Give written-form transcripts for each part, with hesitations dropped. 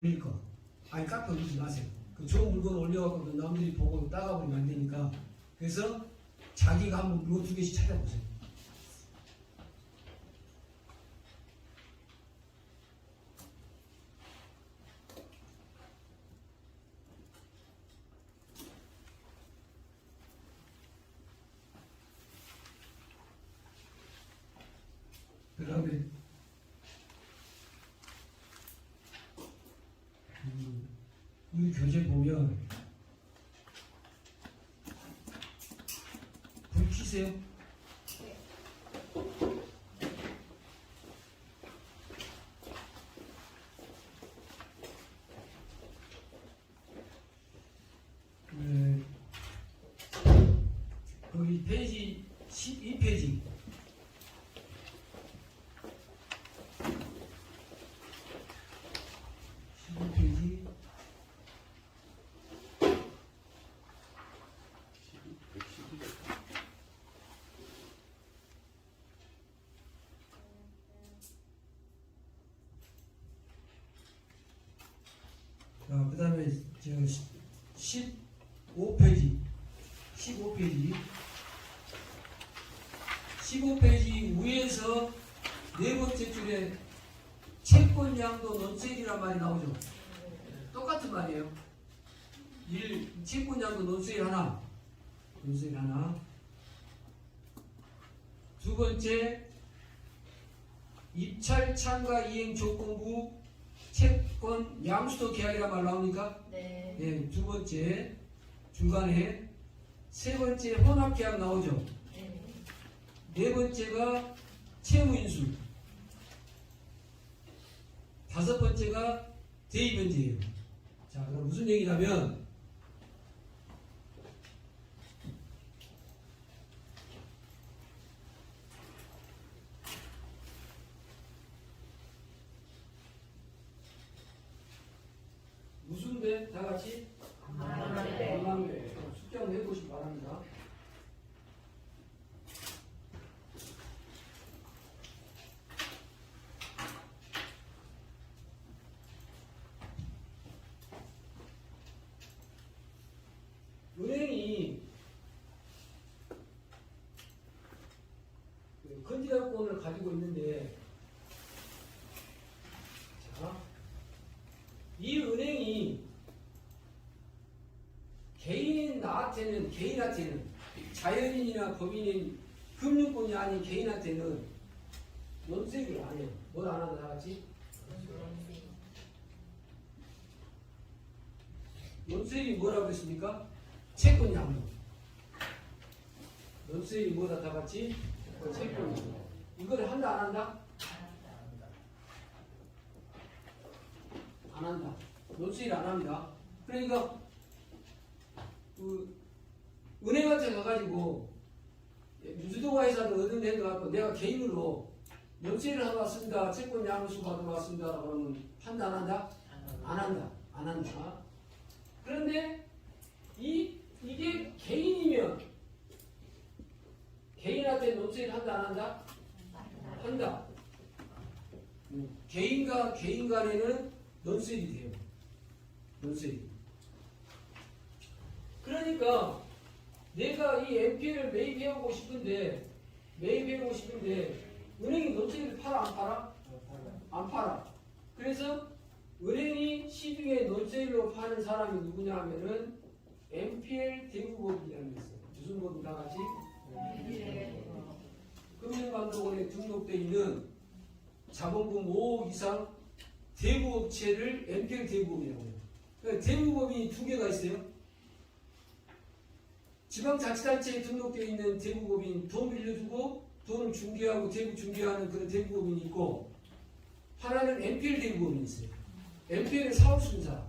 올릴 거. 아니 깎아 올리지 마세요. 그 좋은 물건 올려갖고 남들이 보고 따가버리면 안 되니까. 그래서 자기가 한번 물건 두 개씩 찾아보세요. 그 다음에 우리 교재 보면 불 켜세요. 거기 페이지 12페이지 그 다음에 15페이지 15페이지 위에서 네 번째 줄에 채권량도 논세일이란 말이 나오죠. 똑같은 말이에요. 채권량도 논세일 하나, 두 번째 입찰 참가 이행 조건부 채권 양수도 계약이란 말 나옵니까? 네. 네. 두 번째 중간에 세 번째 혼합 계약 나오죠. 네. 네 번째가 채무인수. 다섯 번째가 대입면제예요. 자, 그럼 무슨 얘기냐면 무슨데 다 같이 건강대 숙제 한번 해보시기 바랍니다. 은행이 건재권을 가지고 있는데, 자, 이 은행이 개인한테는 자연인이나 법인인 금융권이 아닌 개인한테는 논세율을 안 해요. 뭘 안 하다 같이? 논세율이 뭐라고 했습니까? 채권 양도. 논세율이 뭐다 다 같이? 채권 양도. 이거를 한다 안 한다? 안 한다. 논세율 안 합니다. 그러니까 은행한테 가가지고 유주도가 회사도 얻은 데도 갖고 내가 개인으로 논세율을 하고 왔습니다. 채권 양수 받으러 왔습니다. 그러면 한다 안 한다? 안 한다. 그런데 이게 개인이면 개인한테 논세율 한다 안 한다? 한다. 개인과 개인 간에는 논세율이 돼요. 논세율. 그러니까 내가 이 NPL을 매입해오고 싶은데 은행이 논세율을 팔아 안 팔아? 안 팔아. 그래서 은행이 시중에 논세율로 파는 사람이 누구냐 하면은 NPL 대부법이라는 게 있어요. 무슨 법이 다 같이? 금융감독원에 등록되어 있는 자본금 5억 이상 대부업체를 NPL 대부법이라고 해요. 그러니까 대부법이 두 개가 있어요. 지방자치단체에 등록되어 있는 대부법인 돈 빌려주고 돈을 중개하고 대부 중개하는 그런 대부법인이 있고, 하나는 NPL 대부법인이 있어요. NPL을 사올 수 있는 사람,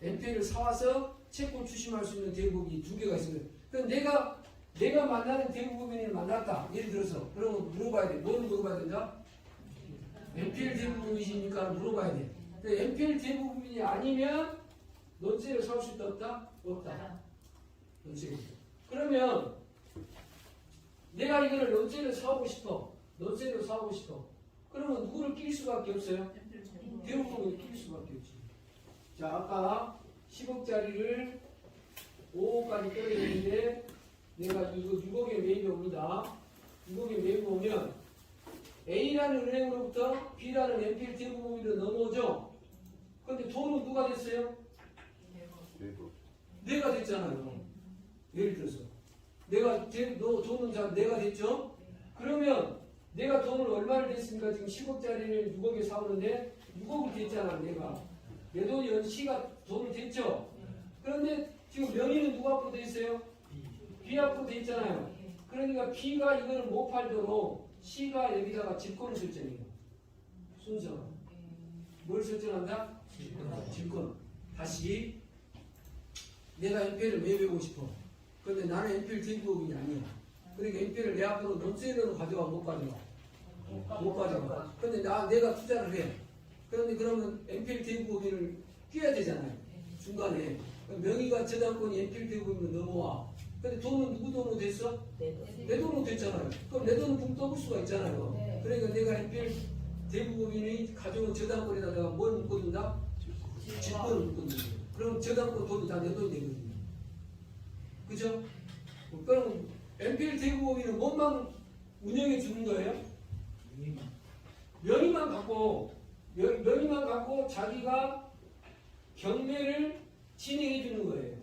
NPL을 사와서 채권 추심할 수 있는 대부법인이 두 개가 있어요. 그럼 내가 만나는 대부법인을 만났다. 예를 들어서 그러면 물어봐야 돼. 뭘 물어봐야 된다? NPL 대부법이십니까? 물어봐야 돼. NPL 대부법인이 아니면 논세를 사올 수 있다 없다? 없다. 논세를. 그러면 내가 이거를 논세를 사오고 싶어. 그러면 누구를 낄 수밖에 없어요? 대부분을 낄 수밖에 없지. 자, 아까 10억짜리를 5억까지 떨어졌는데 내가 이거 6억에 매입해 옵니다. 6억에 매입해 오면 A라는 은행으로부터 B라는 NPL 대부분으로 넘어오죠. 근데 돈은 누가 됐어요? 내가 됐잖아요. 예를 들어서 너 돈은 내가 됐죠? 그러면 내가 돈을 얼마를 냈습니까? 지금 10억짜리를 6억에 사오는데 6억을 됐잖아. 내 돈이 C가 돈을 됐죠? 그런데 지금 명의는 누가 앞으로 돼 있어요? B 앞으로 돼 있잖아요. 그러니까 B가 이거를 못 팔도록 C가 여기다가 질권을 설정해요. 순서. 뭘 설정한다? 질권. 다시 내가 NPL을 매입하고 싶어. 그런데 나는 NPL 대부업이 아니야. 그러니까 NPL을 내 앞으로 논세이로 가져가 못 가져가? 못 가져가. 근데 내가 투자를 해. 그런데 그러면 NPL 대부업을 끼워야 되잖아요. 중간에. 명의가 저당권이 NPL 대부업으로 넘어와. 근데 돈은 누구 돈으로 됐어? 내 돈으로 됐잖아요. 그럼 내 돈은 붕 떠볼 수가 있잖아요. 그러니까 내가 NPL 대부업인이 가져온 저당권에다 내가 뭘 묶어둔다? 질권을 묶어둔다. 그럼 저당권 돈이 다 내 돈이 되거든요. 그죠? 그럼 NPL 대부업인은 뭐만 운영해 주는 거예요? 명의만 갖고 자기가 경매를 진행해 주는 거예요.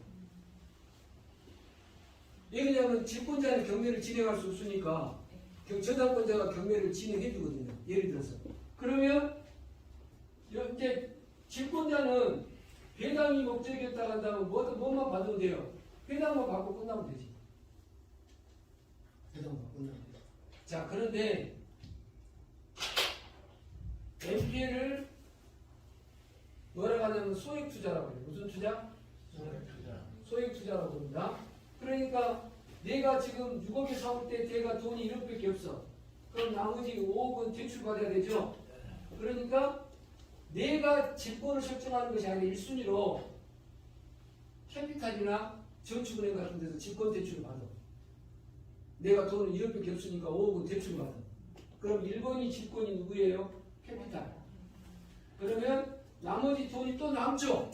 왜냐하면 질권자는 경매를 진행할 수 없으니까 저당권자가 경매를 진행해 주거든요. 예를 들어서. 그러면 이제 질권자는 배당이 목적이었다 한다면 뭐만 받으면 돼요? 배당만 받고 끝나면 되지. 배당만 받고 끝나면 되지. 자, 그런데 NPL을 뭐라고 하냐면 소액투자라고 해요. 무슨 투자? 소액투자라고 합니다. 그러니까 내가 지금 6억에 사올 때 내가 돈이 1억밖에 없어. 그럼 나머지 5억은 대출받아야 되죠. 그러니까 내가 질권을 설정하는 것이 아니라 1순위로 캐피탈이나 저축은행 같은 데서 질권 대출을 받아. 내가 돈은 1억밖에 없으니까 5억은 대출을 받아. 그럼 1번이 질권이 누구예요? 캐피탈. 그러면 나머지 돈이 또 남죠.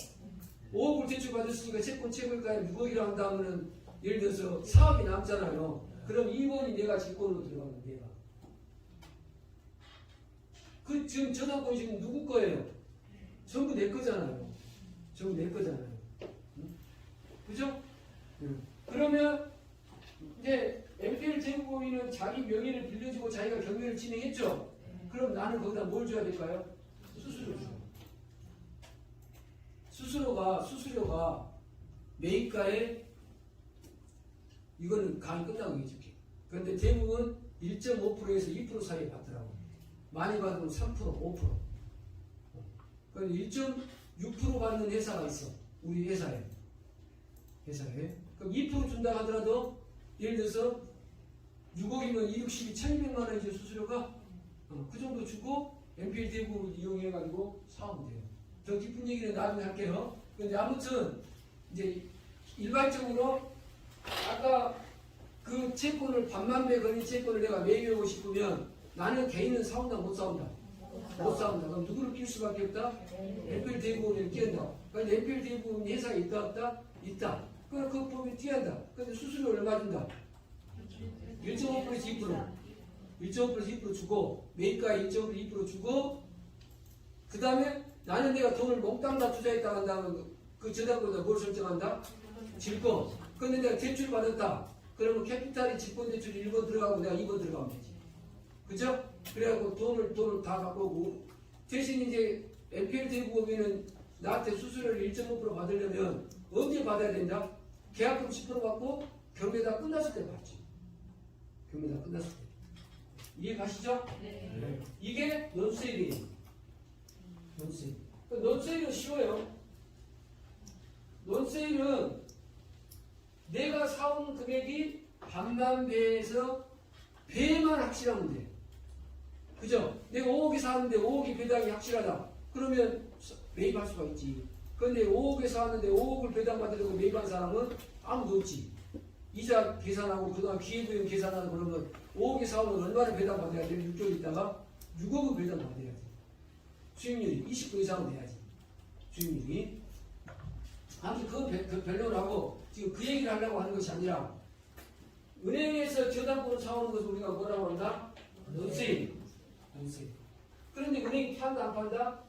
5억을 대출 받았으니까 채권 채굴가에 6억이라 한다면은 예를 들어서 4억이 남잖아요. 그럼 2번이 내가 질권으로 들어가는 내가. 지금 저당권 지금 누구 거예요? 전부 내 거잖아요. 전부 내 거잖아요. 응? 그죠? 응. 그러면 이제 NPL 대부업인은 자기 명의를 빌려주고 자기가 경매를 진행했죠. 그럼 나는 거기다 뭘 줘야 될까요? 수수료 줘. 수수료가 매입가에 이거는 강의 끝나고 얘기해줄게. 그런데 대부분 1.5%에서 2% 사이에 받더라고. 많이 받으면 3%, 5%. 그럼 1.6% 받는 회사가 있어. 우리 회사에. 그럼 2% 준다 하더라도 예를 들어서 6억이면 2, 60이 1200만 원이죠. 수수료가. 그 정도 주고 NPL 대부분 이용해가지고 사오면 돼요. 더 깊은 얘기는 나중에 할게요. 근데 아무튼 이제 일반적으로 아까 그 채권을 반만배 걸린 채권을 내가 매입하고 싶으면 나는 개인은 사온다 못 사온다? 못 사온다. 그럼 누구를 낄 수밖에 없다? NPL 대부분을 끼한다. 그런데 NPL 대부분 회사에 있다 없다? 있다. 그럼 그 법에 뛰한다. 근데 수수료 얼마 준다? 1.5%에서 2%. 1.5%에서 2% 주고 매입가에 1.5% 2% 주고 그 다음에 나는 내가 돈을 몽땅 다 투자했다 한다면 그 저당권에다 뭘 설정한다? 질권. 근데 내가 대출 받았다. 그러면 캐피탈이 질권 대출 1번 들어가고 내가 2번 들어가면 되지. 그죠? 그래갖고 돈을 다 갖고 오고 대신 이제 NPL 대부업인은 나한테 수수료를 1.5% 받으려면 언제 받아야 된다? 계약금 10% 받고 경매 다 끝났을 때 받지. 경매 다 끝났을 때. 이해 가시죠? 네. 이게 논세일이에요. 논세일. 논세일은 쉬워요. 논세일은 내가 사온 금액이 반만 배에서 배만 확실하면 돼. 그죠? 내가 5억에 사왔는데 5억이 배당이 확실하다. 그러면 매입할 수가 있지. 그런데 5억에 사왔는데 5억을 배당받으려고 매입한 사람은 아무도 없지. 이자 계산하고 그다음 기회부용 계산하고 그러면 5억에 사오면 얼마나 배당받아야 돼? 6개월 있다가 6억은 배당받아야 돼. 수익률이 20% 이상은 돼야지. 수익률이. 아무튼 그건 별로라고 지금 그 얘기를 하려고 하는 것이 아니라 은행에서 저당권을 사오는 것을 우리가 뭐라고 한다? 논세임. 그런데 은행이 판다 안 판다?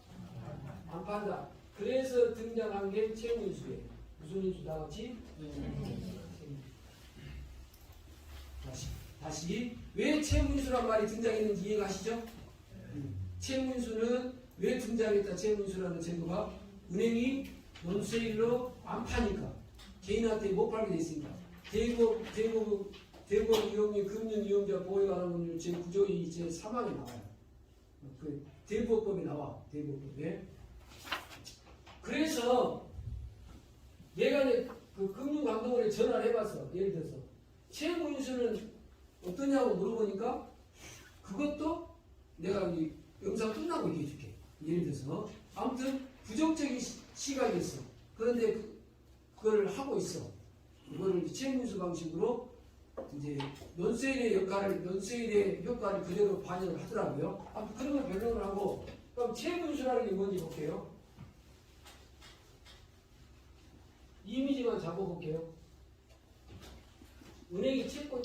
안 판다. 그래서 등장한 게 채무인수예요. 무슨 인수 나왔지? 다시 왜 채무인수란 말이 등장했는지 이해가시죠? 채무인수는 왜 등장했다? 채무인수라는 제도가 은행이 논세일로 안 파니까 개인한테 못 팔게 돼 있으니까 대부분 이용료 금융 이용자 보호에 관한 법률 제9조의 제3항에 나와요. 그 대부업법에 나와. 대부업법에. 그래서 내가 그 금융감독원에 전화를 해봤어. 예를 들어서 채무인수는 어떠냐고 물어보니까 그것도 내가 이 영상 끝나고 얘기해 줄게. 예를 들어서 아무튼 부정적인 시각이 있어. 그런데 그걸 하고 있어. 이거를 채무인수 방식으로 이제 논세일의 효과를 그대로 반영을 하더라고요. 아무튼 그런 걸 변론을 하고 그럼 채무인수라는 게 뭔지 볼게요. 이미지만 잡아볼게요. 은행이 채권